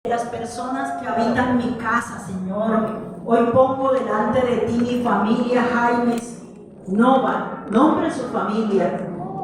las personas que habitan mi casa, Señor. Hoy pongo delante de ti mi familia Jaimes Nova, nombre su familia.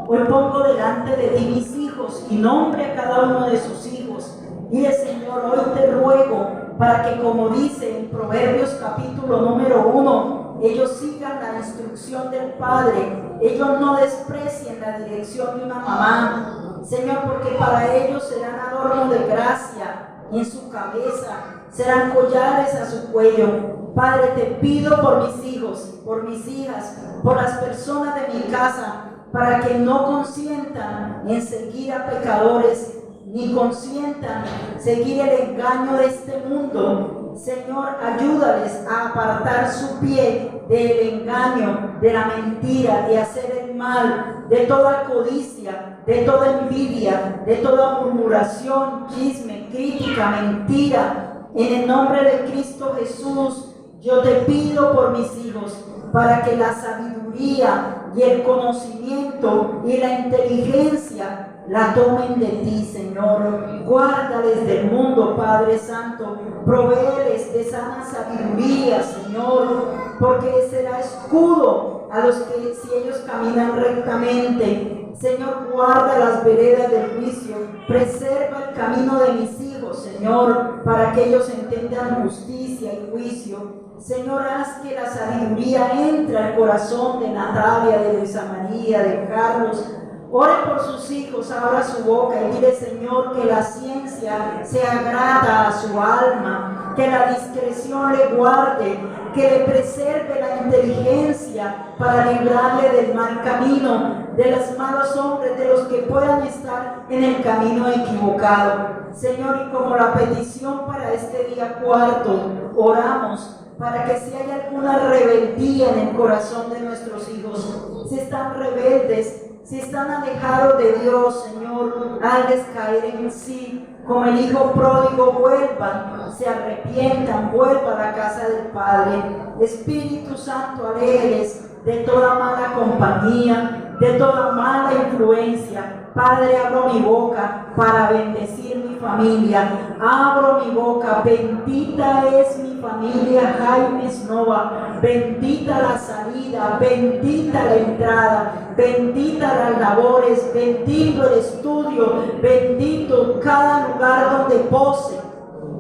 Hoy pongo delante de ti mis hijos y nombre a cada uno de sus hijos. Dile, Señor, hoy te ruego para que, como dice en Proverbios capítulo número 1, ellos sigan la instrucción del Padre, ellos no desprecien la dirección de una mamá, Señor, porque para ellos serán adornos de gracia en su cabeza, serán collares a su cuello. Padre, te pido por mis hijos, por mis hijas, por las personas de mi casa, para que no consientan en seguir a pecadores, ni consientan seguir el engaño de este mundo. Señor, ayúdales a apartar su pie del engaño, de la mentira, de hacer el mal, de toda codicia, de toda envidia, de toda murmuración, chisme, crítica, mentira. En el nombre de Cristo Jesús, yo te pido por mis hijos, para que la sabiduría y el conocimiento y la inteligencia la tomen de ti, Señor. Guárdales del mundo, Padre Santo. Provéeles de sana sabiduría, Señor, porque será escudo a los que, si ellos caminan rectamente. Señor, guarda las veredas del juicio. Preserva el camino de mis hijos, Señor, para que ellos entiendan justicia y juicio. Señor, haz que la sabiduría entre al corazón de Natalia, de Luisa María, de Carlos. Ore por sus hijos, abra su boca y dile, Señor, que la ciencia sea grata a su alma, que la discreción le guarde, que le preserve la inteligencia para librarle del mal camino, de los malos hombres, de los que puedan estar en el camino equivocado. Señor, y como la petición para este día cuarto, oramos para que si hay alguna rebeldía en el corazón de nuestros hijos, si están rebeldes, si están alejados de Dios, Señor, hazles caer en sí, como el hijo pródigo, vuelvan, se arrepientan, vuelvan a la casa del Padre. Espíritu Santo, aléjeles de toda mala compañía, de toda mala influencia. Padre, abro mi boca para bendecir mi familia. Abro mi boca, bendita es mi familia Jaimes Nova. Bendita la salida, bendita la entrada, bendita las labores, bendito el estudio, bendito cada lugar donde pose.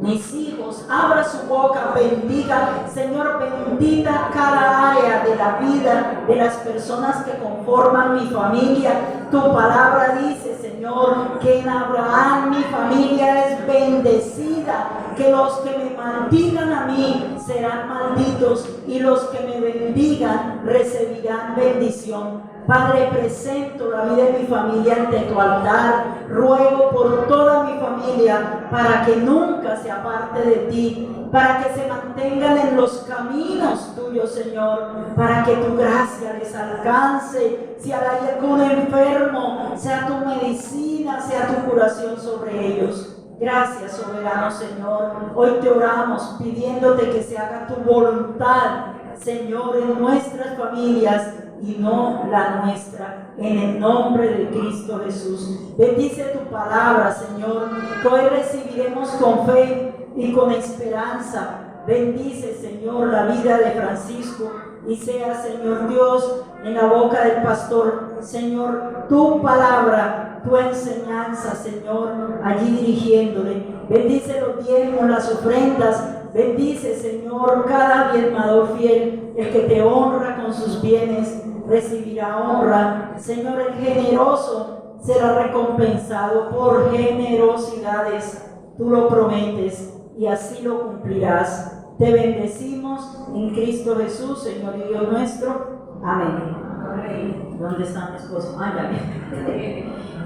Mis hijos, abra su boca, bendiga, Señor, bendita cada área de la vida de las personas que conforman mi familia. Tu palabra dice, Señor, que en Abraham mi familia es bendecida, que los que me maldigan a mí serán malditos y los que me bendigan recibirán bendición. Padre, presento la vida de mi familia ante tu altar. Ruego por toda mi familia para que nunca se aparte de ti, para que se mantengan en los caminos tuyos, Señor, para que tu gracia les alcance. Si hay algún enfermo, sea tu medicina, sea tu curación sobre ellos. Gracias, soberano Señor. Hoy te oramos pidiéndote que se haga tu voluntad, Señor, en nuestras familias y no la nuestra, en el nombre de Cristo Jesús. Bendice tu palabra, Señor, que hoy recibiremos con fe y con esperanza. Bendice, Señor, la vida de Francisco y sea, Señor Dios, en la boca del pastor, Señor, tu palabra, tu enseñanza, Señor, allí dirigiéndole. Bendice los diezmos, las ofrendas. Bendice, Señor, cada diezmador fiel, el que te honra con sus bienes recibirá honra. Señor, el generoso será recompensado por generosidades. Tú lo prometes y así lo cumplirás. Te bendecimos en Cristo Jesús, Señor y Dios nuestro. Amén. Amén. ¿Dónde está mi esposo? Ah, ya vi.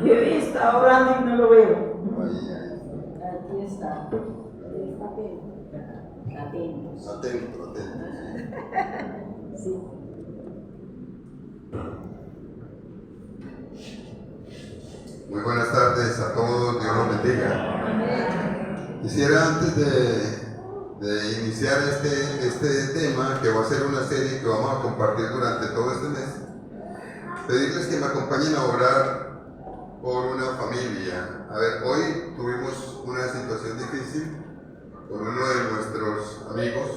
Yo estaba orando y no lo veo. Aquí está. Atento. Sí. Muy buenas tardes a todos, Dios los bendiga. Quisiera antes de iniciar este tema, que va a ser una serie que vamos a compartir durante todo este mes, pedirles que me acompañen a orar por una familia. A ver, hoy tuvimos una situación difícil difícil con uno de nuestros amigos,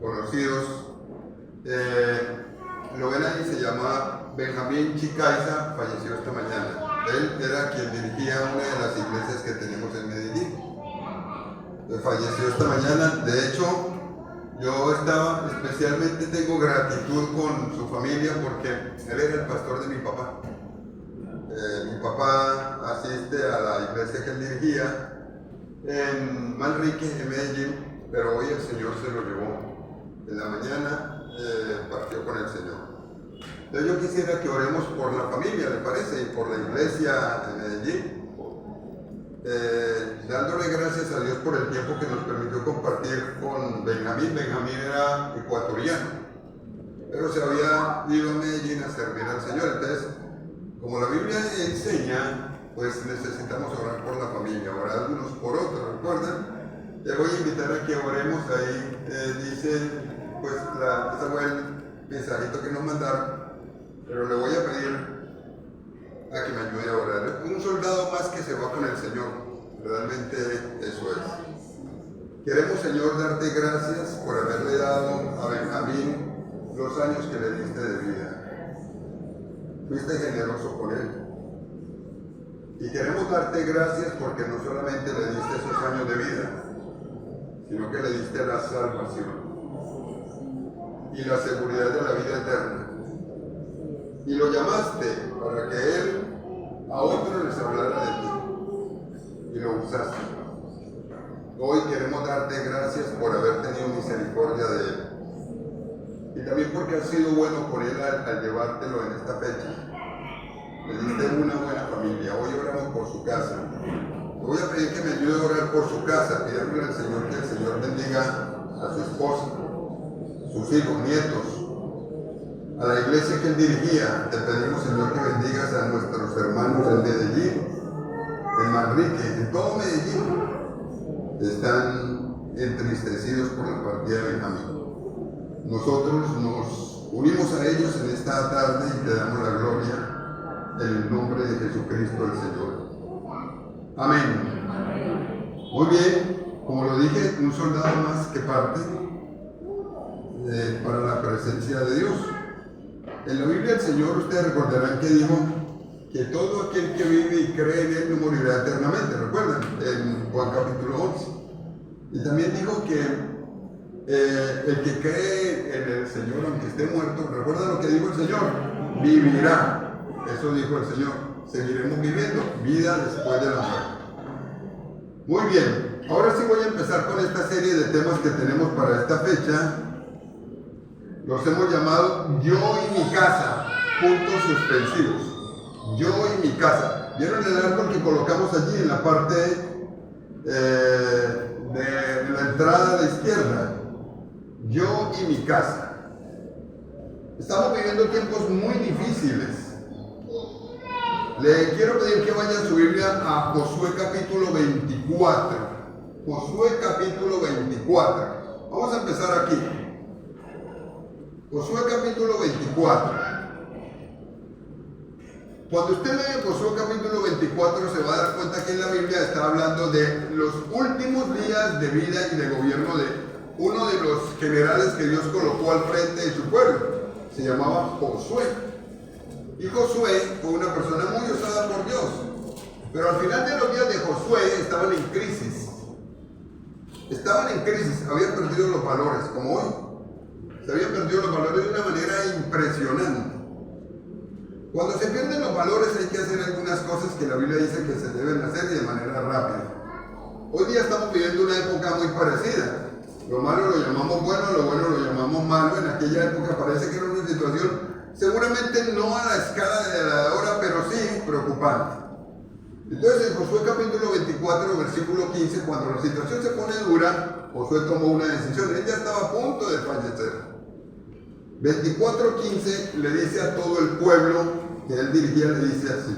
conocidos. Lo ven ahí, se llama Benjamín Chicaiza, falleció esta mañana. Él era quien dirigía una de las iglesias que tenemos en Medellín. Falleció esta mañana. De hecho, yo especialmente tengo gratitud con su familia porque él era el pastor de mi papá. Mi papá asiste a la iglesia que él dirigía en Manrique, en Medellín, pero hoy el Señor se lo llevó. En la mañana partió con el Señor. Entonces yo quisiera que oremos por la familia, ¿le parece? Y por la iglesia en Medellín. Dándole gracias a Dios por el tiempo que nos permitió compartir con Benjamín. Benjamín era ecuatoriano, pero se había ido a Medellín a servir al Señor. Entonces, como la Biblia enseña, pues necesitamos orar por la familia, orar unos por otros, ¿recuerdan? Te voy a invitar a que oremos ahí. Dice, pues, ese fue el mensajito que nos mandaron, pero le voy a pedir a que me ayude a orar. Un soldado más que se va con el Señor, realmente eso es. Queremos, Señor, darte gracias por haberle dado a Benjamín los años que le diste de vida. Fuiste generoso con él. Y queremos darte gracias porque no solamente le diste esos años de vida, sino que le diste la salvación y la seguridad de la vida eterna. Y lo llamaste para que él a otros les hablara de ti. Y lo usaste. Hoy queremos darte gracias por haber tenido misericordia de él. Y también porque has sido bueno con él al llevártelo en esta fecha. Le diste una buena familia. Hoy oramos por su casa. Te voy a pedir que me ayude a orar por su casa. Pidámosle al Señor que el Señor bendiga a su esposa, sus hijos, nietos, a la iglesia que él dirigía. Te pedimos, Señor, que bendigas a nuestros hermanos en Medellín, en Manrique, en todo Medellín. Están entristecidos por la partida de Benjamín. Nosotros nos unimos a ellos en esta tarde y te damos la gloria en el nombre de Jesucristo el Señor. Amén. Muy bien, como lo dije, un soldado más que parte para la presencia de Dios. En la Biblia el Señor, ustedes recordarán que dijo que todo aquel que vive y cree en Él no morirá eternamente, ¿recuerdan? En Juan capítulo 11. Y también dijo que el que cree en el Señor, aunque esté muerto, ¿recuerdan lo que dijo el Señor? Vivirá. Eso dijo el Señor. Seguiremos viviendo, vida después de la muerte. Muy bien, ahora sí voy a empezar con esta serie de temas que tenemos para esta fecha. Los hemos llamado Yo y mi casa, puntos suspensivos. Yo y mi casa. ¿Vieron el árbol que colocamos allí en la parte de la entrada a la izquierda? Yo y mi casa. Estamos viviendo tiempos muy difíciles. Le quiero pedir que vaya a su Biblia a Josué capítulo 24. Josué capítulo 24. Vamos a empezar aquí. Josué capítulo 24. Cuando usted lee Josué capítulo 24 se va a dar cuenta que en la Biblia está hablando de los últimos días de vida y de gobierno de uno de los generales que Dios colocó al frente de su pueblo. Se llamaba Josué. Y Josué fue una persona muy usada por Dios. Pero al final de los días de Josué estaban en crisis. Estaban en crisis, habían perdido los valores, como hoy. Se habían perdido los valores de una manera impresionante. Cuando se pierden los valores hay que hacer algunas cosas que la Biblia dice que se deben hacer y de manera rápida. Hoy día estamos viviendo una época muy parecida. Lo malo lo llamamos bueno, lo bueno lo llamamos malo. En aquella época parece que era una situación seguramente no a la escala de la de ahora, pero sí preocupante. Entonces en Josué capítulo 24, versículo 15, cuando la situación se pone dura, Josué tomó una decisión. Él ya estaba a punto de fallecer. 24:15 le dice a todo el pueblo que él dirigía, le dice así: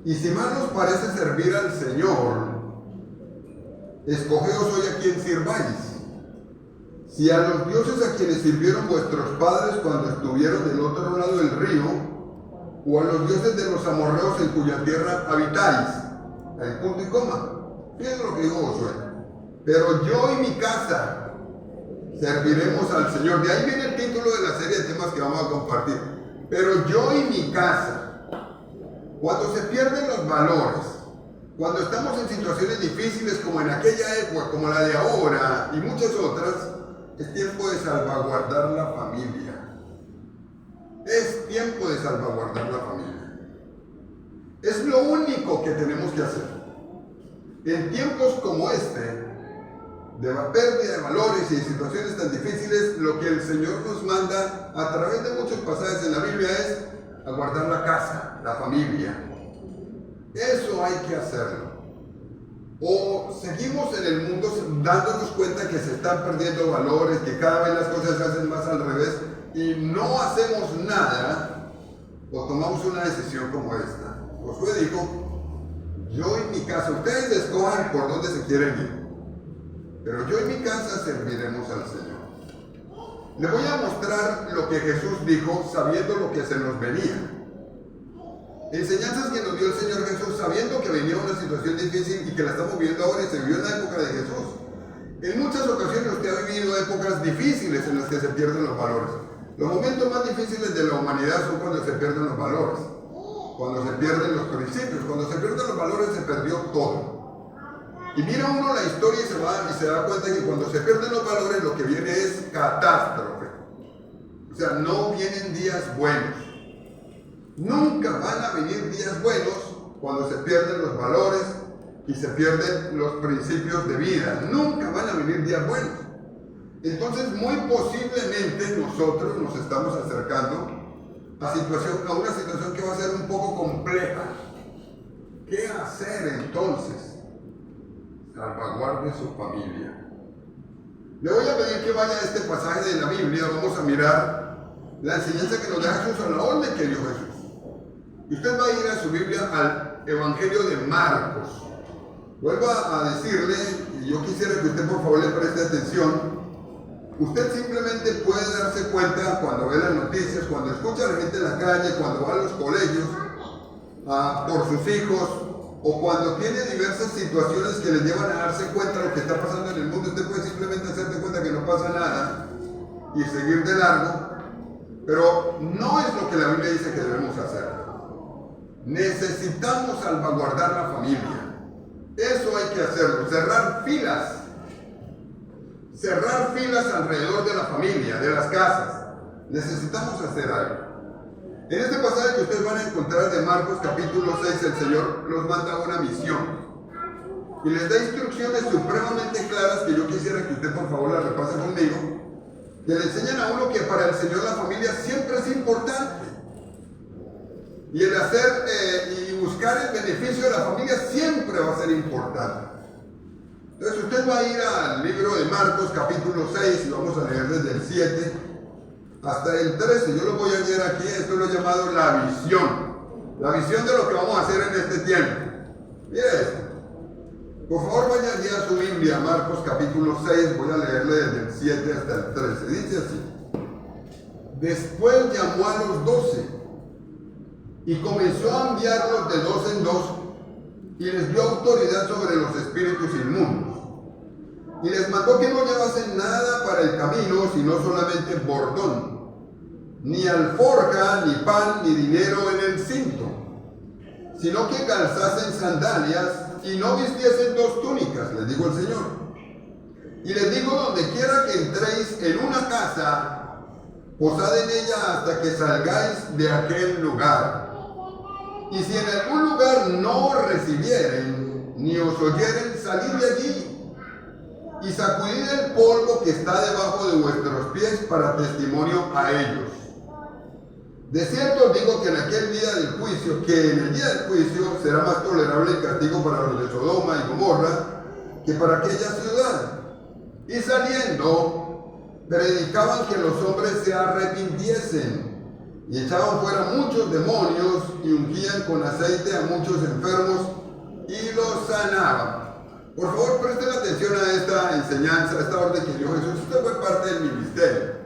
y si más nos parece servir al Señor, escogeos hoy a quien sirváis. Si a los dioses a quienes sirvieron vuestros padres cuando estuvieron del otro lado del río, o a los dioses de los amorreos en cuya tierra habitáis, ahí punto y coma. Fíjense lo que dijo Josué. Pero yo y mi casa serviremos al Señor. De ahí viene el título de la serie de temas que vamos a compartir. Pero yo y mi casa. Cuando se pierden los valores, cuando estamos en situaciones difíciles como en aquella época, como la de ahora y muchas otras, es tiempo de salvaguardar la familia. Es tiempo de salvaguardar la familia. Es lo único que tenemos que hacer. En tiempos como este, de pérdida de valores y de situaciones tan difíciles, lo que el Señor nos manda a través de muchos pasajes en la Biblia es a guardar la casa, la familia. Eso hay que hacerlo. O seguimos en el mundo dándonos cuenta que se están perdiendo valores, que cada vez las cosas se hacen más al revés y no hacemos nada, o tomamos una decisión como esta. Josué dijo, yo y mi casa, ustedes escojan por dónde se quieren ir, pero yo y mi casa serviremos al Señor. Les voy a mostrar lo que Jesús dijo sabiendo lo que se nos venía. Enseñanzas que nos dio el Señor Jesús sabiendo que venía una situación difícil y que la estamos viviendo ahora y se vivió en la época de Jesús. En muchas ocasiones usted ha vivido épocas difíciles en las que se pierden los valores. Los momentos más difíciles de la humanidad son cuando se pierden los valores, cuando se pierden los principios, cuando se pierden los valores se perdió todo. Y mira uno la historia y se da cuenta que cuando se pierden los valores lo que viene es catástrofe. O sea, no vienen días buenos. Nunca van a venir días buenos cuando se pierden los valores y se pierden los principios de vida. Nunca van a venir días buenos. Entonces, muy posiblemente nosotros nos estamos acercando a una situación que va a ser un poco compleja. ¿Qué hacer entonces? Salvaguarde su familia. Le voy a pedir que vaya a este pasaje de la Biblia. Vamos a mirar la enseñanza que nos da Jesús, a la orden que dio Jesús. Y usted va a ir a su Biblia al Evangelio de Marcos. Vuelvo a decirle, y yo quisiera que usted por favor le preste atención. Usted simplemente puede darse cuenta cuando ve las noticias, cuando escucha a la gente en la calle, cuando va a los colegios, por sus hijos, o cuando tiene diversas situaciones que le llevan a darse cuenta de lo que está pasando en el mundo. Usted puede simplemente hacerse cuenta que no pasa nada y seguir de largo, pero no es lo que la Biblia dice que debemos hacer. Necesitamos salvaguardar la familia. Eso hay que hacerlo, cerrar filas alrededor de la familia, de las casas. Necesitamos hacer algo. En este pasaje que ustedes van a encontrar de Marcos capítulo 6, el Señor los manda a una misión y les da instrucciones supremamente claras que yo quisiera que usted por favor las repase conmigo, que le enseñan a uno que para el Señor la familia siempre es importante. Y el hacer y buscar el beneficio de la familia siempre va a ser importante. Entonces usted va a ir al libro de Marcos capítulo 6 y vamos a leer desde el 7 hasta el 13. Yo lo voy a leer aquí. Esto lo he llamado la visión. La visión de lo que vamos a hacer en este tiempo. Mire esto. Por favor vaya allí a su Biblia, Marcos capítulo 6. Voy a leerle desde el 7 hasta el 13. Dice así. Después llamó a los 12 y comenzó a enviarlos de 2 en 2 y les dio autoridad sobre los espíritus inmundos. Y les mandó que no llevasen nada para el camino, sino solamente bordón, ni alforja, ni pan, ni dinero en el cinto, sino que calzasen sandalias y no vistiesen 2 túnicas, les dijo el Señor. Y les digo, donde quiera que entréis en una casa, posad en ella hasta que salgáis de aquel lugar. Y si en algún lugar no recibieren, ni os oyeren, salid de allí y sacudid el polvo que está debajo de vuestros pies para testimonio a ellos. De cierto os digo que en aquel día del juicio, será más tolerable el castigo para los de Sodoma y Gomorra que para aquella ciudad. Y saliendo, predicaban que los hombres se arrepintiesen. Y echaban fuera muchos demonios y ungían con aceite a muchos enfermos y los sanaban. Por favor, presten atención a esta enseñanza, a esta orden que dio Jesús. Esto fue parte del ministerio.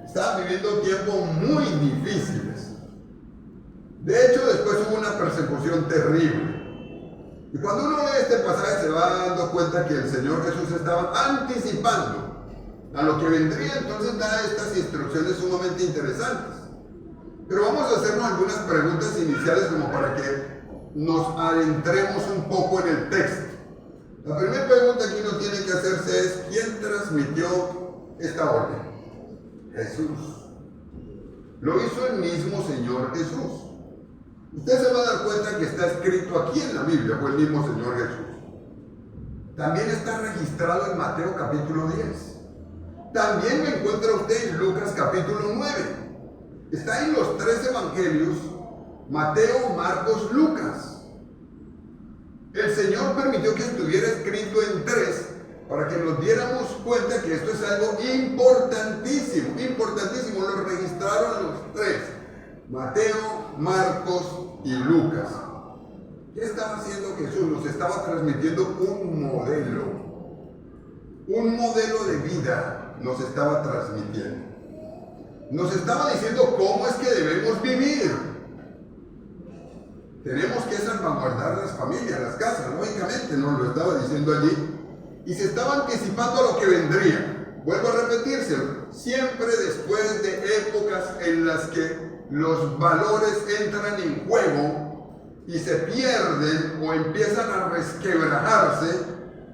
Estaban viviendo tiempos muy difíciles. De hecho, después hubo una persecución terrible. Y cuando uno lee este pasaje se va dando cuenta que el Señor Jesús estaba anticipando a lo que vendría, entonces da estas instrucciones sumamente interesantes. Pero vamos a hacernos algunas preguntas iniciales como para que nos adentremos un poco en el texto. La primera pregunta que uno tiene que hacerse es: ¿quién transmitió esta orden? Jesús. Lo hizo el mismo Señor Jesús. Usted se va a dar cuenta que está escrito aquí en la Biblia, fue el mismo Señor Jesús. También está registrado en Mateo capítulo 10. También lo encuentra usted en Lucas capítulo 9. Está en los 3 evangelios: Mateo, Marcos, Lucas. El Señor permitió que estuviera escrito en 3 para que nos diéramos cuenta que esto es algo importantísimo, importantísimo. Lo registraron los 3: Mateo, Marcos y Lucas. ¿Qué estaba haciendo Jesús? Nos estaba transmitiendo un modelo de vida nos estaba transmitiendo. Nos estaba diciendo cómo es que debemos vivir. Tenemos que salvaguardar las familias, las casas, lógicamente nos lo estaba diciendo allí. Y se estaba anticipando a lo que vendría. Vuelvo a repetírselo, siempre después de épocas en las que los valores entran en juego y se pierden o empiezan a resquebrajarse,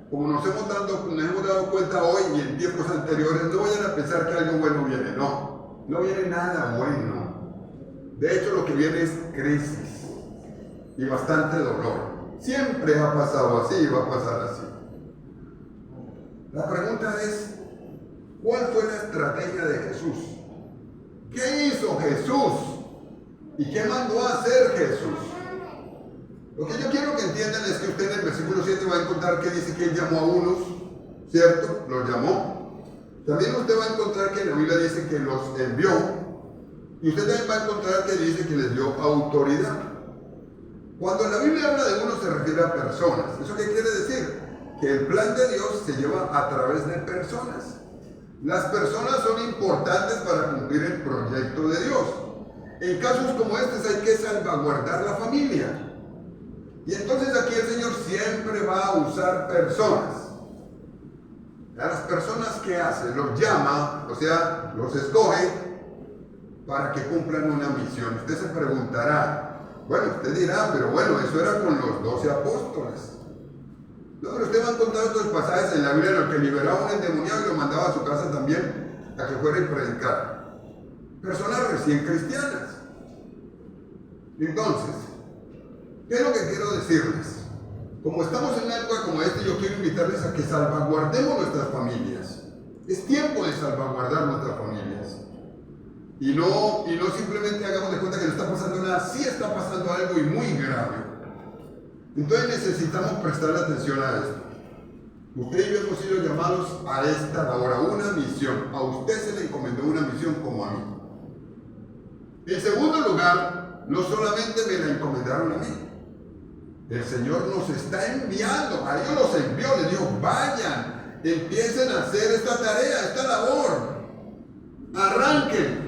como nos hemos dado cuenta hoy y en tiempos anteriores. No vayan a pensar que algo bueno viene, no viene nada bueno. De hecho, lo que viene es crisis y bastante dolor. Siempre ha pasado así y va a pasar así. La pregunta es: ¿cuál fue la estrategia de Jesús? ¿Qué hizo Jesús? ¿Y qué mandó a hacer Jesús? Lo que yo quiero que entiendan es que usted en el versículo 7 va a encontrar que dice que Él llamó a unos, ¿cierto? Los llamó. También usted va a encontrar que en la Biblia dice que los envió. Y usted también va a encontrar que dice que les dio autoridad. Cuando la Biblia habla de uno se refiere a personas. ¿Eso qué quiere decir? Que el plan de Dios se lleva a través de personas. Las personas son importantes para cumplir el proyecto de Dios. En casos como estos hay que salvaguardar la familia. Y entonces aquí el Señor siempre va a usar personas. A las personas que hace, los llama, o sea, los escoge para que cumplan una misión. Usted se preguntará, bueno, usted dirá, pero bueno, eso era con los 12 apóstoles. No, pero usted va a encontrar otros pasajes en la Biblia en los que liberaba a un endemoniado y lo mandaba a su casa también a que fuera a predicar. Personas recién cristianas. Entonces, ¿qué es lo que quiero decirles? Como estamos en una época como esta, yo quiero invitarles a que salvaguardemos nuestras familias. Es tiempo de salvaguardar nuestras familias. Y no simplemente hagamos de cuenta que no está pasando nada. Sí está pasando algo y muy grave. Entonces necesitamos prestar atención a esto. Usted y yo hemos sido llamados a esta labor, a una misión. A usted se le encomendó una misión como a mí. En segundo lugar, no solamente me la encomendaron a mí. El Señor nos está enviando. A ellos los envió, les dijo: vayan, empiecen a hacer esta tarea, esta labor. Arranquen.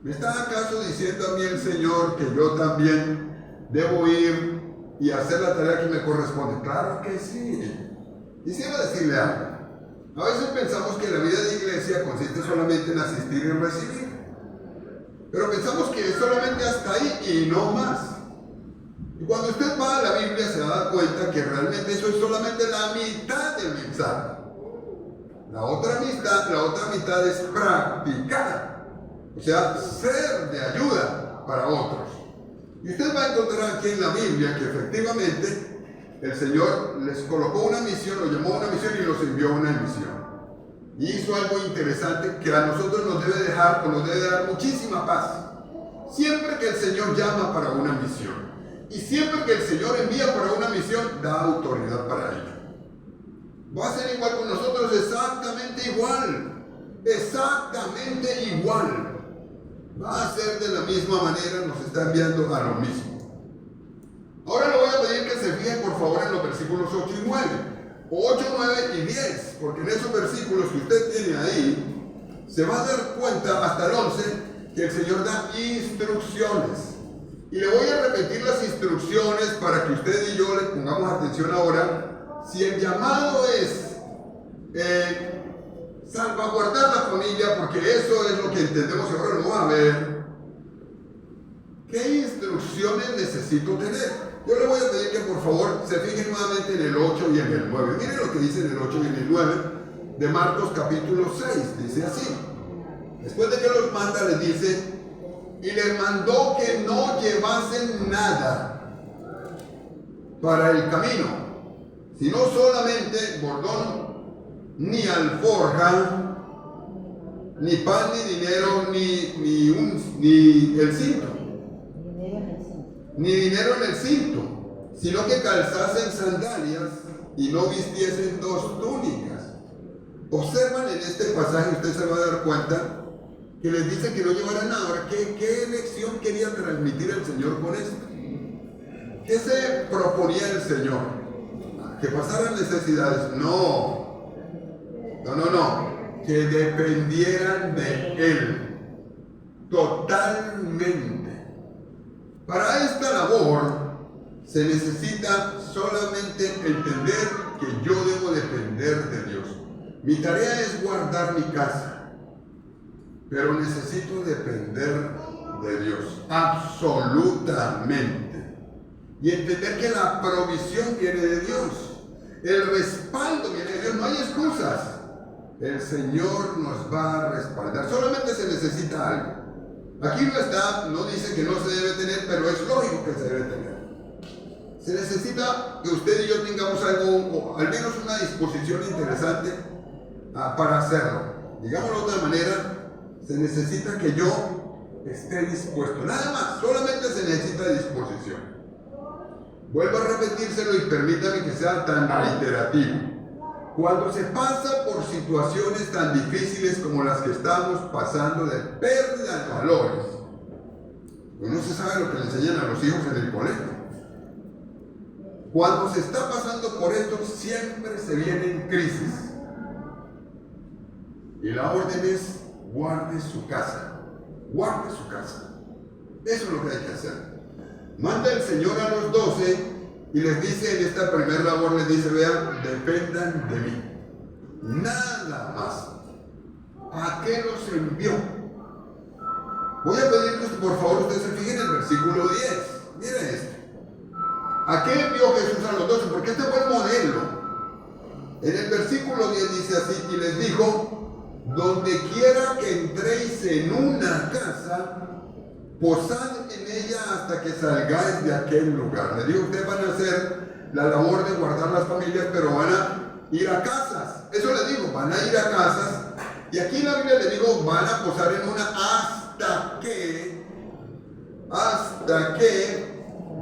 ¿Me está acaso diciendo a mí el Señor que yo también debo ir y hacer la tarea que me corresponde? Claro que sí. Quisiera decirle algo. A veces pensamos que la vida de iglesia consiste solamente en asistir y recibir. Pero pensamos que es solamente hasta ahí y no más. Y cuando usted va a la Biblia se da cuenta que realmente eso es solamente la mitad del mensaje. La otra mitad es practicar. O sea, ser de ayuda para otros. Y usted va a encontrar aquí en la Biblia que efectivamente el Señor les colocó una misión, los llamó a una misión y los envió a una misión. Y hizo algo interesante que a nosotros nos debe dejar, o nos debe dar muchísima paz. Siempre que el Señor llama para una misión y siempre que el Señor envía para una misión, da autoridad para ello. Va a ser igual con nosotros, exactamente igual. Exactamente igual. Va a ser de la misma manera, nos está enviando a lo mismo. Ahora le voy a pedir que se fijen por favor en los versículos 8 y 9. 8, 9 y 10, porque en esos versículos que usted tiene ahí, se va a dar cuenta hasta el 11 que el Señor da instrucciones. Y le voy a repetir las instrucciones para que usted y yo le pongamos atención ahora. Si el llamado es salvaguardar la familia, porque eso es lo que entendemos y ahora lo vamos a ver, ¿qué instrucciones necesito tener? Yo le voy a pedir que por favor se fijen nuevamente en el 8 y en el 9. Miren lo que dice en el 8 y en el 9 de Marcos capítulo 6. Dice así. Después de que los manda, les dice, y les mandó que no llevasen nada para el camino, sino solamente bordón, ni alforja, ni pan, ni dinero, ni el cinto. Ni dinero en el cinto, sino que calzasen sandalias y no vistiesen 2 túnicas. Observan en este pasaje, usted se va a dar cuenta, que les dice que no llevaran nada. Ahora, ¿qué lección quería transmitir el Señor con esto? ¿Qué se proponía el Señor? ¿Que pasaran necesidades? No, que dependieran de Él, totalmente. Para esta labor se necesita solamente entender que yo debo depender de Dios. Mi tarea es guardar mi casa, pero necesito depender de Dios, absolutamente. Y entender que la provisión viene de Dios, el respaldo viene de Dios, no hay excusas. El Señor nos va a respaldar, solamente se necesita algo. Aquí no dice que no se debe tener, pero es lógico que se debe tener. Se necesita que usted y yo tengamos algo, o al menos una disposición interesante para hacerlo. Digámoslo de otra manera, se necesita que yo esté dispuesto. Nada más, solamente se necesita disposición. Vuelvo a repetírselo y permítame que sea tan reiterativo. Cuando se pasa por situaciones tan difíciles como las que estamos pasando de pérdida de valores, pues no se sabe lo que le enseñan a los hijos en el colegio. Cuando se está pasando por esto, siempre se vienen crisis. Y la orden es, guarde su casa. Guarde su casa. Eso es lo que hay que hacer. Manda el Señor a los 12 y les dice en esta primera labor, les dice, vean, dependan de mí. Nada más. ¿A qué los envió? Voy a pedir que por favor ustedes se fijen en el versículo 10. Miren esto. ¿A qué envió Jesús a los 12? Porque este fue el modelo. En el versículo 10 dice así, y les dijo, donde quiera que entréis en una casa, posad en ella hasta que salgáis de aquel lugar. Les digo, ustedes van a hacer la labor de guardar las familias, pero van a ir a casas. Eso les digo, van a ir a casas. Y aquí en la Biblia les digo, van a posar en una hasta que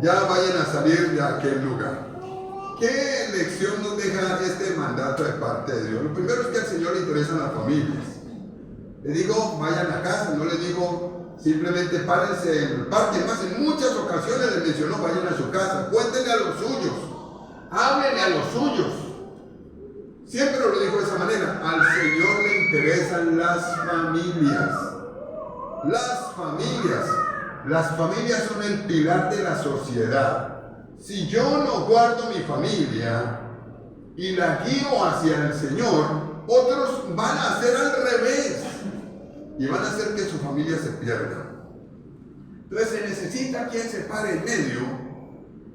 ya vayan a salir de aquel lugar. ¿Qué lección nos deja este mandato de parte de Dios? Lo primero es que al Señor le interesan las familias. Le digo, vayan a casa, no le digo simplemente párense en el parque. Más, en muchas ocasiones les mencionó, vayan a su casa, cuéntenle a los suyos, háblenle a los suyos. Siempre lo dijo de esa manera, al Señor le interesan las familias. Las familias. Las familias son el pilar de la sociedad. Si yo no guardo mi familia y la guío hacia el Señor, otros van a hacer al revés y van a hacer que su familia se pierda. Entonces se necesita quien se pare en medio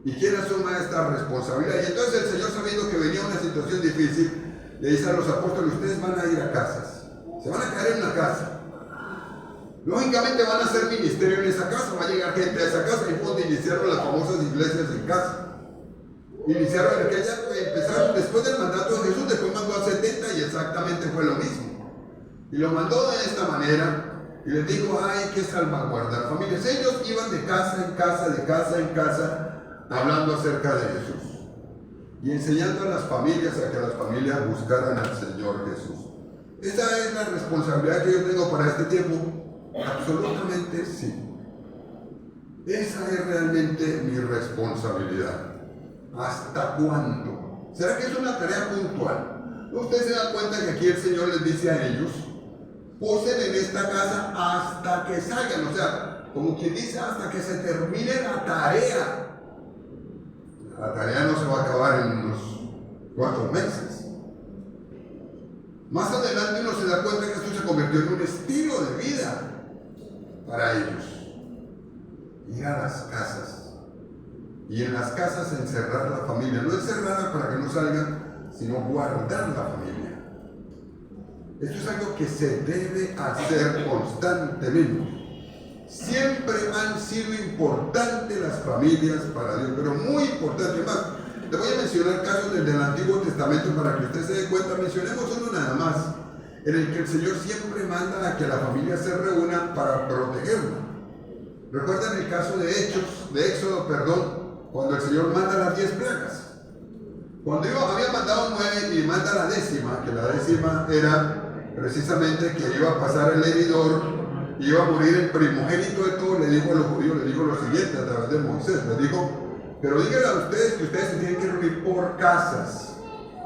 y quien asuma esta responsabilidad. Y entonces el Señor, sabiendo que venía una situación difícil, le dice a los apóstoles, ustedes van a ir a casas, se van a quedar en una casa. Lógicamente van a hacer ministerio en esa casa, va a llegar gente a esa casa, y fue donde iniciaron las famosas iglesias en casa. Iniciaron aquella, empezaron después del mandato de Jesús, después mandó a 70 y exactamente fue lo mismo. Y lo mandó de esta manera y les dijo, hay que salvaguardar familias. Ellos iban de casa en casa, de casa en casa, hablando acerca de Jesús y enseñando a las familias a que las familias buscaran al Señor Jesús. Esa es la responsabilidad que yo tengo para este tiempo. Absolutamente sí. Esa es realmente mi responsabilidad. ¿Hasta cuándo? ¿Será que es una tarea puntual? Usted se da cuenta que aquí el Señor les dice a ellos, posen en esta casa hasta que salgan. O sea, como quien dice, hasta que se termine la tarea. La tarea no se va a acabar en unos 4 meses. Más adelante uno se da cuenta que esto se convirtió en un estilo de vida para ellos. Ir a las casas. Y en las casas encerrar la familia. No encerrarla para que no salgan, sino guardar la familia. Esto es algo que se debe hacer constantemente. Siempre han sido importantes las familias para Dios, pero muy importantes. Más, le voy a mencionar casos desde el Antiguo Testamento para que usted se dé cuenta. Mencionemos uno nada más, en el que el Señor siempre manda a que la familia se reúna para protegerla. ¿Recuerdan el caso de Éxodo, cuando el Señor manda las 10 plagas? Cuando había mandado 9 y manda la 10ª, que la 10ª era precisamente que iba a pasar el heridor, iba a morir el primogénito de todo, le dijo a los judíos, le dijo lo siguiente a través de Moisés, le dijo, pero díganle a ustedes que ustedes se tienen que reunir por casas,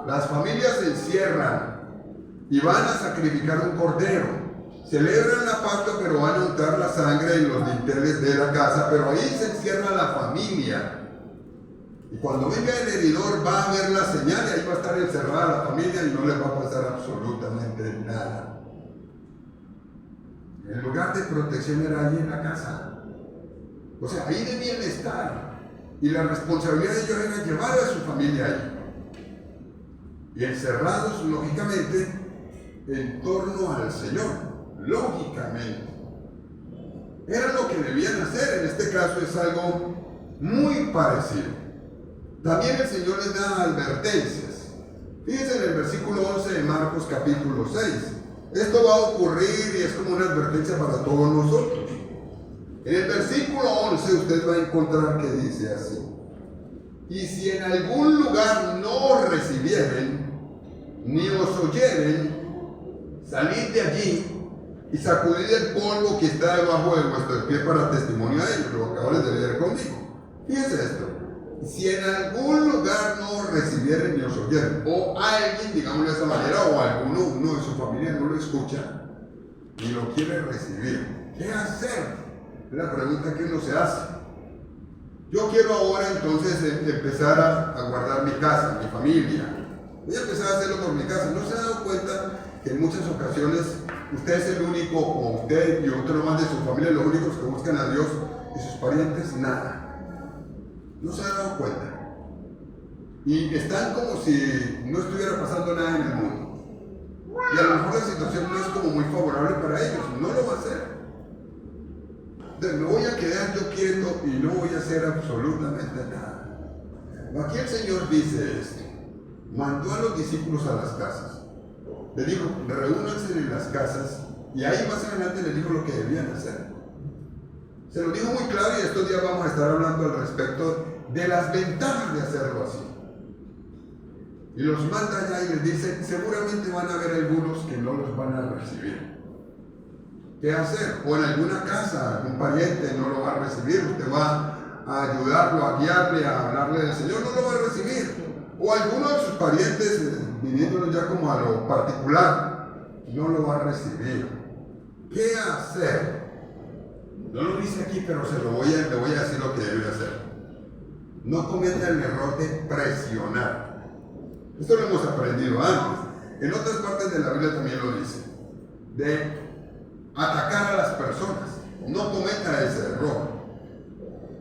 las familias se encierran y van a sacrificar un cordero, celebran la Pascua pero van a untar la sangre en los dinteles de la casa, pero ahí se encierra la familia. Y cuando venga el heridor va a ver la señal y ahí va a estar encerrada la familia y no les va a pasar absolutamente nada. El lugar de protección era allí en la casa. O sea, ahí debían estar. Y la responsabilidad de ellos era llevar a su familia allí. Y encerrados, lógicamente, en torno al Señor. Lógicamente. Era lo que debían hacer. En este caso es algo muy parecido. También el Señor les da advertencias. Fíjense en el versículo 11 de Marcos capítulo 6. Esto va a ocurrir y es como una advertencia para todos nosotros. En el versículo 11 usted va a encontrar que dice así: y si en algún lugar no os recibieren, ni os oyeren, salid de allí y sacudid el polvo que está debajo de vuestros pies para testimonio a ellos. Lo acabas de leer conmigo. Fíjense esto. Si en algún lugar no os recibieren ni os oyeren, o alguien, digámoslo de esa manera, o uno de su familia no lo escucha ni lo quiere recibir, ¿qué hacer? Es la pregunta que uno se hace. Yo quiero ahora entonces empezar a guardar mi casa, mi familia. Voy a empezar a hacerlo por mi casa. ¿No se ha dado cuenta que en muchas ocasiones usted es el único, o usted y otro más de su familia, los únicos que buscan a Dios, y sus parientes nada? No se han dado cuenta. Y están como si no estuviera pasando nada en el mundo. Y a lo mejor la situación no es como muy favorable para ellos. No lo va a hacer. Entonces, me voy a quedar yo quieto y no voy a hacer absolutamente nada. Aquí el Señor dice esto. Mandó a los discípulos a las casas. Le dijo, reúnanse en las casas. Y ahí más adelante les dijo lo que debían hacer. Se lo dijo muy claro y estos días vamos a estar hablando al respecto de las ventajas de hacerlo así. Y los manda allá y les dice, seguramente van a haber algunos que no los van a recibir. ¿Qué hacer? O en alguna casa, algún pariente no lo va a recibir, usted va a ayudarlo, a guiarle, a hablarle del Señor, no lo va a recibir. O alguno de sus parientes, viniéndonos ya como a lo particular, no lo va a recibir. ¿Qué hacer? No lo dice aquí, pero le voy a decir lo que debe hacer. No cometa el error de presionar. Esto lo hemos aprendido antes. En otras partes de la Biblia también lo dice. De atacar a las personas. No cometa ese error.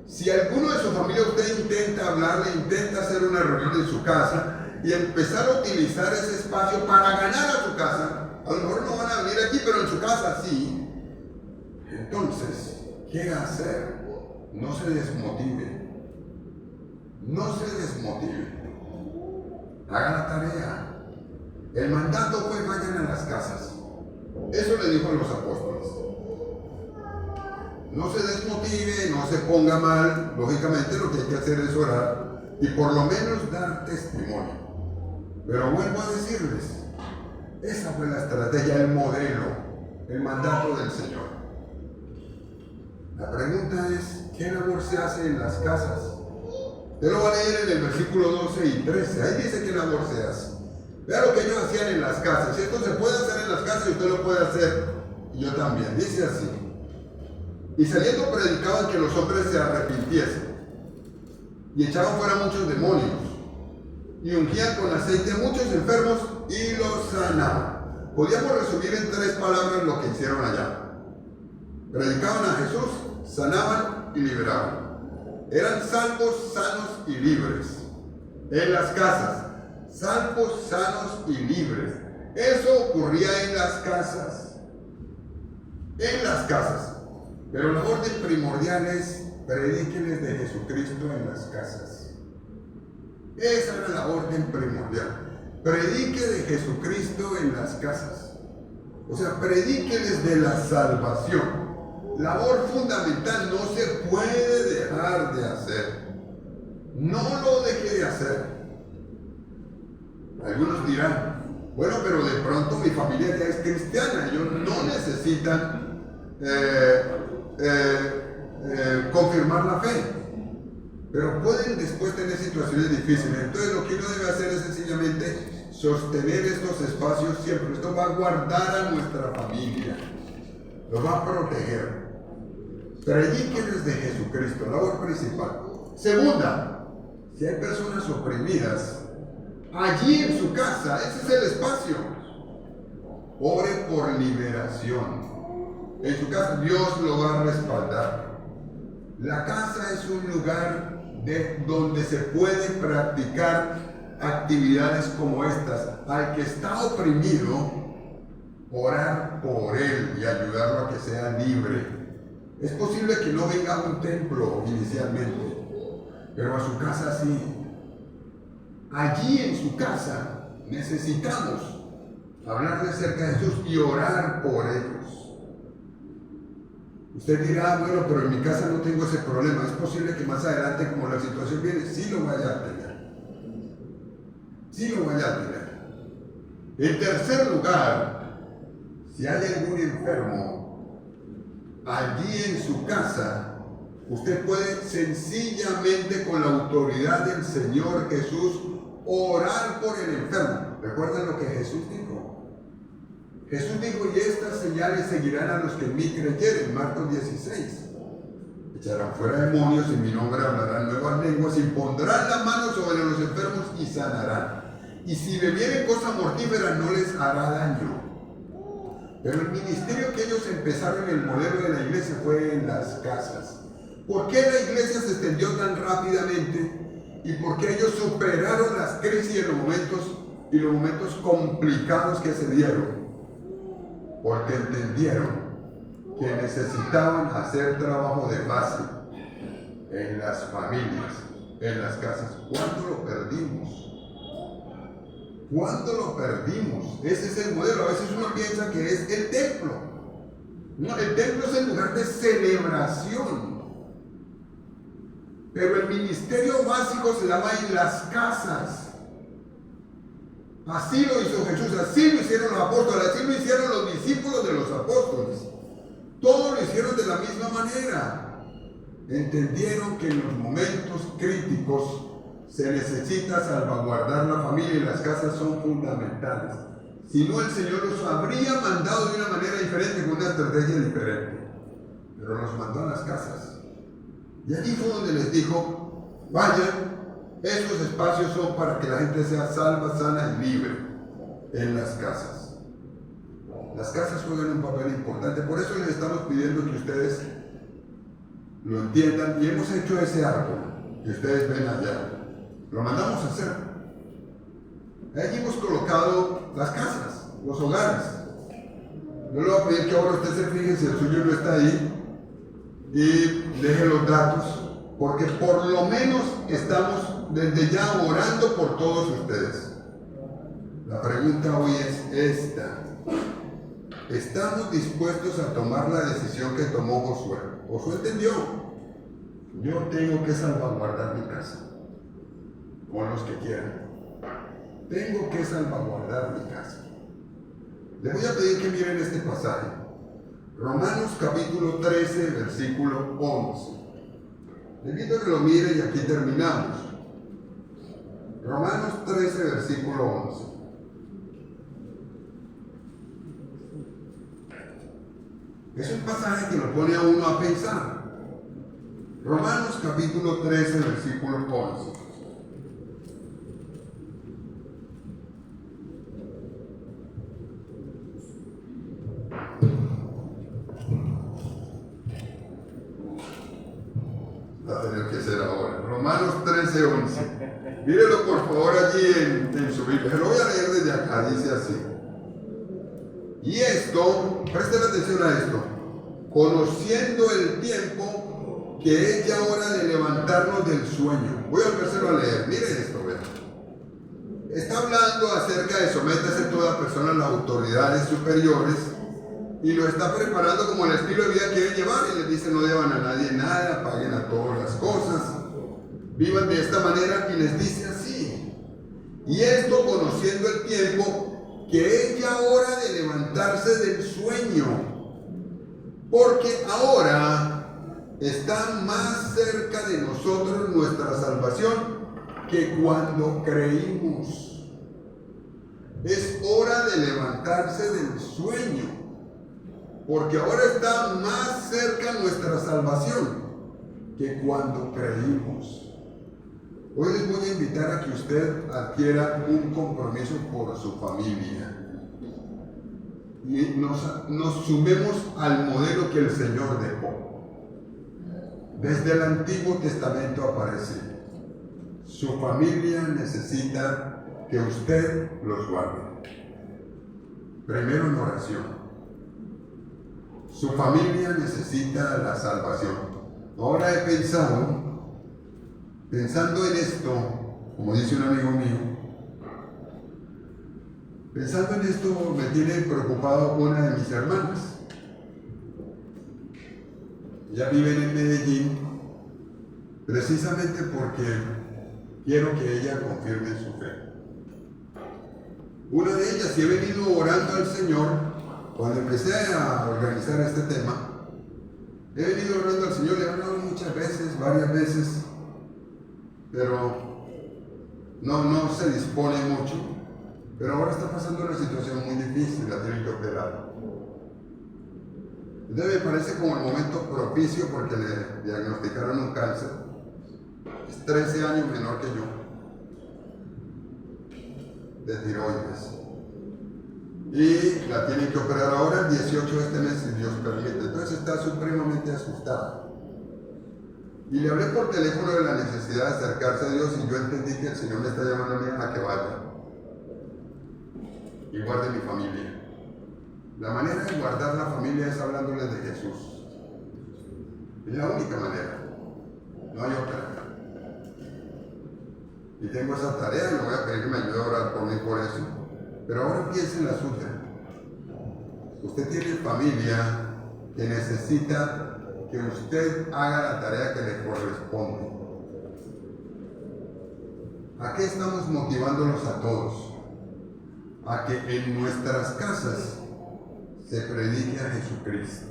Si alguno de su familia usted intenta hablarle, intenta hacer una reunión en su casa y empezar a utilizar ese espacio para ganar a su casa, a lo mejor no van a venir aquí, pero en su casa sí. Entonces, ¿qué hacer? No se desmotive. No se desmotive. Haga la tarea. El mandato fue vayan a las casas. Eso le dijo a los apóstoles. No se desmotive, no se ponga mal. Lógicamente lo que hay que hacer es orar y por lo menos dar testimonio. Pero vuelvo a decirles, esa fue la estrategia, el modelo, el mandato del Señor. La pregunta es, ¿qué labor se hace en las casas? Usted lo va a leer en el versículo 12 y 13. Ahí dice qué labor se hace. Vea lo que ellos hacían en las casas. Si esto se puede hacer en las casas, usted lo puede hacer. Y yo también. Dice así. Y saliendo predicaban que los hombres se arrepintiesen. Y echaban fuera muchos demonios. Y ungían con aceite a muchos enfermos y los sanaban. Podíamos resumir en 3 palabras lo que hicieron allá. Predicaban a Jesús, sanaban y liberaban. Eran salvos, sanos y libres. En las casas, salvos, sanos y libres. Eso ocurría en las casas. En las casas. Pero la orden primordial es: predíquenles de Jesucristo en las casas. Esa era la orden primordial. Predique de Jesucristo en las casas. O sea, predíquenles de la salvación. Labor fundamental, no se puede dejar de hacer. No lo deje de hacer. Algunos dirán: bueno, pero de pronto mi familia ya es cristiana, ellos no necesitan confirmar la fe, pero pueden después tener situaciones difíciles. Entonces lo que uno debe hacer es sencillamente sostener estos espacios siempre. Esto va a guardar a nuestra familia, lo va a proteger. Predíquenles de Jesucristo, labor principal. Segunda, si hay personas oprimidas, allí en su casa, ese es el espacio. Ore por liberación. En su casa Dios lo va a respaldar. La casa es un lugar donde se puede practicar actividades como estas. Al que está oprimido, orar por él y ayudarlo a que sea libre. Es posible que no venga a un templo inicialmente, pero a su casa sí. Allí en su casa necesitamos hablarle acerca de Jesús y orar por ellos. Usted dirá: bueno, pero en mi casa no tengo ese problema. Es posible que más adelante, como la situación viene, sí lo vaya a tener. Sí lo vaya a tener. En tercer lugar, si hay algún enfermo, allí en su casa, usted puede sencillamente, con la autoridad del Señor Jesús, orar por el enfermo. ¿Recuerdan lo que Jesús dijo? Jesús dijo: y estas señales seguirán a los que en mí creyeren. Marcos 16. Echarán fuera demonios, en mi nombre hablarán nuevas lenguas, y pondrán la mano sobre los enfermos y sanarán. Y si bebieren cosa mortífera no les hará daño. Pero el ministerio que ellos empezaron, el modelo de la iglesia, fue en las casas. ¿Por qué la iglesia se extendió tan rápidamente? ¿Y por qué ellos superaron las crisis y los momentos complicados que se dieron? Porque entendieron que necesitaban hacer trabajo de base en las familias, en las casas. ¿Cuándo lo perdimos? ¿Cuándo lo perdimos? Ese es el modelo. A veces uno piensa que es el templo. No, el templo es el lugar de celebración. Pero el ministerio básico se daba en las casas. Así lo hizo Jesús, así lo hicieron los apóstoles, así lo hicieron los discípulos de los apóstoles. Todos lo hicieron de la misma manera. Entendieron que en los momentos críticos se necesita salvaguardar la familia, y las casas son fundamentales. Si no, el Señor los habría mandado de una manera diferente, con una estrategia diferente. Pero los mandó a las casas. Y allí fue donde les dijo: vayan. Esos espacios son para que la gente sea salva, sana y libre en las casas. Las casas juegan un papel importante, por eso les estamos pidiendo que ustedes lo entiendan, y hemos hecho ese árbol que ustedes ven allá. Lo mandamos a hacer. Allí hemos colocado las casas, los hogares. Yo le voy a pedir que ahora usted se fije si el suyo no está ahí y deje los datos, porque por lo menos estamos desde ya orando por todos ustedes. La pregunta hoy es esta: ¿estamos dispuestos a tomar la decisión que tomó Josué? Josué entendió: yo tengo que salvaguardar mi casa, con los que quieran. Tengo que salvaguardar mi casa. Les voy a pedir que miren este pasaje. Romanos capítulo 13, versículo 11. Les invito a que lo miren y aquí terminamos. Romanos 13, versículo 11. Es un pasaje que lo pone a uno a pensar. Romanos capítulo 13, versículo 11. Va a tener que ser ahora. Romanos 13, 11. Mírelo por favor allí en su Biblia. Lo voy a leer desde acá, dice así. Y esto, presten atención a esto, conociendo el tiempo que es ya hora de levantarnos del sueño. Voy a empezar a leer, miren esto, vean. Está hablando acerca de sométase toda persona a las autoridades superiores y lo está preparando como el estilo de vida que quiere llevar y les dice no deban a nadie nada, paguen a todas las cosas, vivan de esta manera y les dice así. Y esto conociendo el tiempo que es ya hora de levantarse del sueño, porque ahora está más cerca de nosotros nuestra salvación que cuando creímos. Es hora de levantarse del sueño, porque ahora está más cerca nuestra salvación que cuando creímos. Hoy les voy a invitar a que usted adquiera un compromiso por su familia y nos sumemos al modelo que el Señor dejó. Desde el Antiguo Testamento aparece: su familia necesita que usted los guarde. Primero en oración. Su familia necesita la salvación. Ahora he pensando en esto, como dice un amigo mío, pensando en esto me tiene preocupado una de mis hermanas. Ella vive en Medellín, precisamente porque quiero que ella confirme su fe. Una de ellas, y he venido orando al Señor, cuando empecé a organizar este tema, he venido orando al Señor, le he hablado muchas veces, varias veces, pero no se dispone mucho. Pero ahora está pasando una situación muy difícil, la tienen que operar. Entonces me parece como el momento propicio porque le diagnosticaron un cáncer. Es 13 años menor que yo, de tiroides. Y la tienen que operar ahora el 18 de este mes, si Dios permite. Entonces está supremamente asustada. Y le hablé por teléfono de la necesidad de acercarse a Dios y yo entendí que el Señor me está llamando a mí a que vaya y guarde mi familia. La manera de guardar la familia es hablándoles de Jesús. Es la única manera. No hay otra. Y tengo esa tarea y le voy a pedir que me ayude a orar por mí por eso. Pero ahora piense en la suya. Usted tiene familia que necesita que usted haga la tarea que le corresponde. ¿A qué estamos motivándolos a todos? A que en nuestras casas se predique a Jesucristo.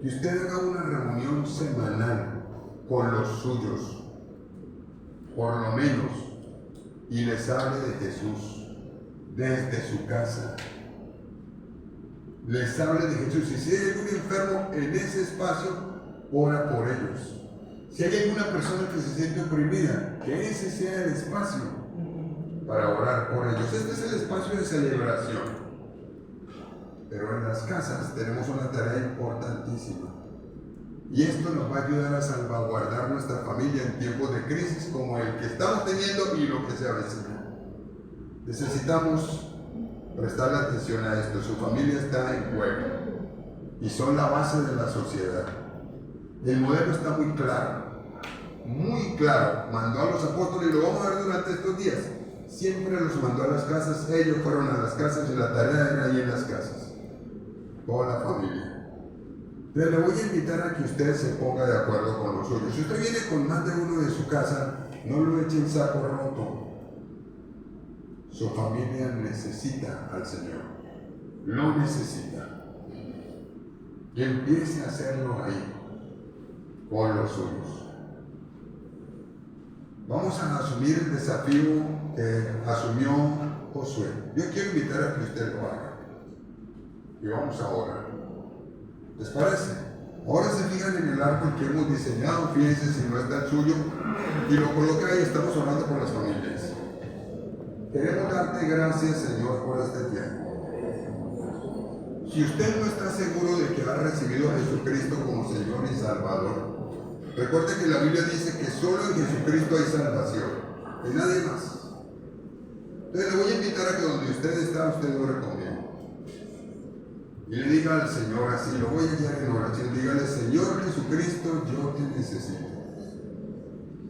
Que usted haga una reunión semanal con los suyos, por lo menos, y les hable de Jesús desde su casa. Les hable de Jesús. Y si hay algún enfermo en ese espacio, ora por ellos. Si hay alguna persona que se siente oprimida, que ese sea el espacio para orar por ellos. Este es el espacio de celebración. Pero en las casas tenemos una tarea importantísima. Y esto nos va a ayudar a salvaguardar nuestra familia en tiempos de crisis como el que estamos teniendo y lo que se avecina. Necesitamos prestarle atención a esto. Su familia está en juego y son la base de la sociedad. El modelo está muy claro, muy claro. Mandó a los apóstoles y lo vamos a ver durante estos días. Siempre los mandó a las casas, ellos fueron a las casas y la tarea era ahí en las casas. Toda la familia. Entonces le voy a invitar a que usted se ponga de acuerdo con los suyos. Si usted viene con más de uno de su casa, no lo eche en saco roto. Su familia necesita al Señor. Lo necesita. Y empiece a hacerlo ahí, con los suyos. Vamos a asumir el desafío que asumió Josué. Yo quiero invitar a que usted lo haga. Y vamos a orar. ¿Les parece? Ahora se fijan en el árbol que hemos diseñado, fíjense si no está el suyo, y lo coloca ahí, estamos orando por las familias. Queremos darte gracias, Señor, por este tiempo. Si usted no está seguro de que ha recibido a Jesucristo como Señor y Salvador, recuerde que la Biblia dice que solo en Jesucristo hay salvación, en nadie más. Entonces le voy a invitar a que donde usted está, usted ore conmigo. Y le diga al Señor así, lo voy a guiar en oración, dígale: Señor Jesucristo, yo te necesito.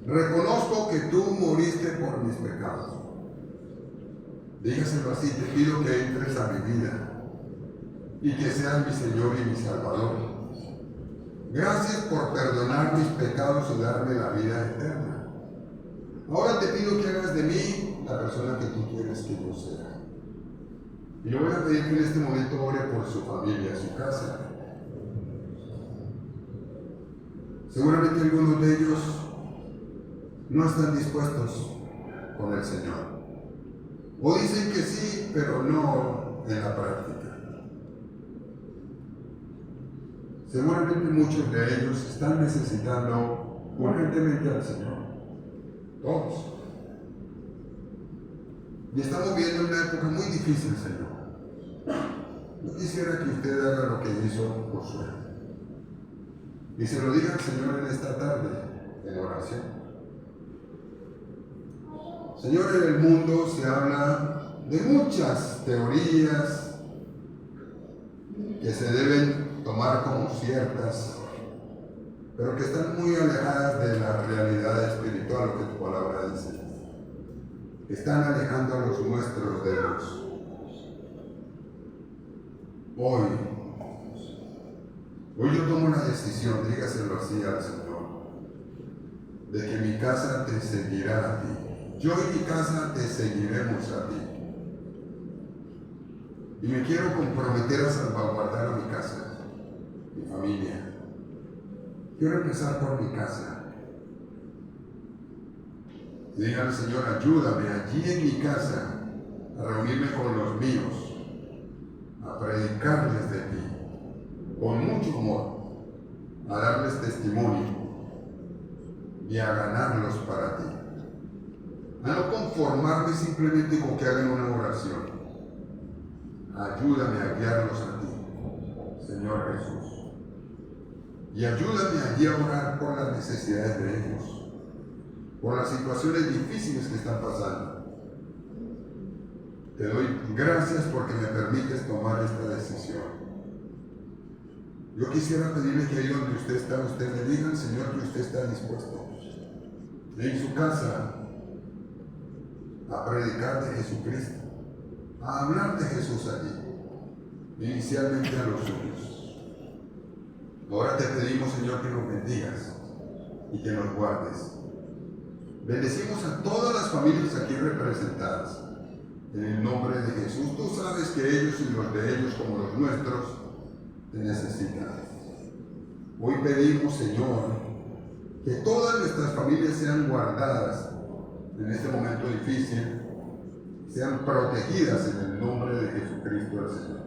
Reconozco que tú moriste por mis pecados. Dígaselo así: te pido que entres a mi vida y que seas mi Señor y mi Salvador. Gracias por perdonar mis pecados y darme la vida eterna. Ahora te pido que hagas de mí la persona que tú quieres que yo sea. Y le voy a pedir que en este momento ore por su familia, su casa. Seguramente algunos de ellos no están dispuestos con el Señor. O dicen que sí, pero no en la práctica. Seguramente muchos de ellos están necesitando urgentemente al Señor. Todos. Y estamos viendo una época muy difícil, Señor. Yo quisiera que usted haga lo que hizo Josué. Y se lo diga al Señor en esta tarde, en oración. Señor, en el mundo se habla de muchas teorías que se deben tomar como ciertas, pero que están muy alejadas de la realidad espiritual, lo que tu palabra dice. Están alejando a los nuestros de Dios. Hoy yo tomo la decisión, dígaselo así al Señor, de que mi casa te seguirá a ti. Yo y mi casa te seguiremos a ti. Y me quiero comprometer a salvaguardar a mi casa, mi familia. Quiero empezar por mi casa. Dígale: Señor, ayúdame allí en mi casa a reunirme con los míos, a predicarles de ti, con mucho amor, a darles testimonio y a ganarlos para ti. A no conformarme simplemente con que hagan una oración. Ayúdame a guiarlos a ti, Señor Jesús. Y ayúdame allí a orar por las necesidades de ellos, por las situaciones difíciles que están pasando. Te doy gracias porque me permites tomar esta decisión. Yo quisiera pedirle que ahí donde usted está, usted le diga al Señor que usted está dispuesto en su casa a predicar de Jesucristo, a hablar de Jesús allí, inicialmente a los suyos. Ahora te pedimos, Señor, que nos bendigas y que nos guardes. Bendecimos a todas las familias aquí representadas. En el nombre de Jesús, tú sabes que ellos y los de ellos, como los nuestros, te necesitan. Hoy pedimos, Señor, que todas nuestras familias sean guardadas en este momento difícil, sean protegidas en el nombre de Jesucristo el Señor.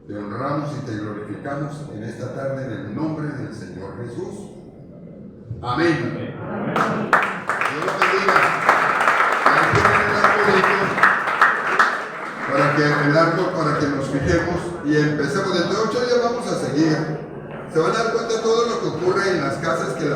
Te honramos y te glorificamos en esta tarde en el nombre del Señor Jesús. Amén. Dios los bendiga. Para que nos fijemos y empecemos. Dentro de 8 días vamos a seguir. Se van a dar cuenta de todo lo que ocurre en las casas que la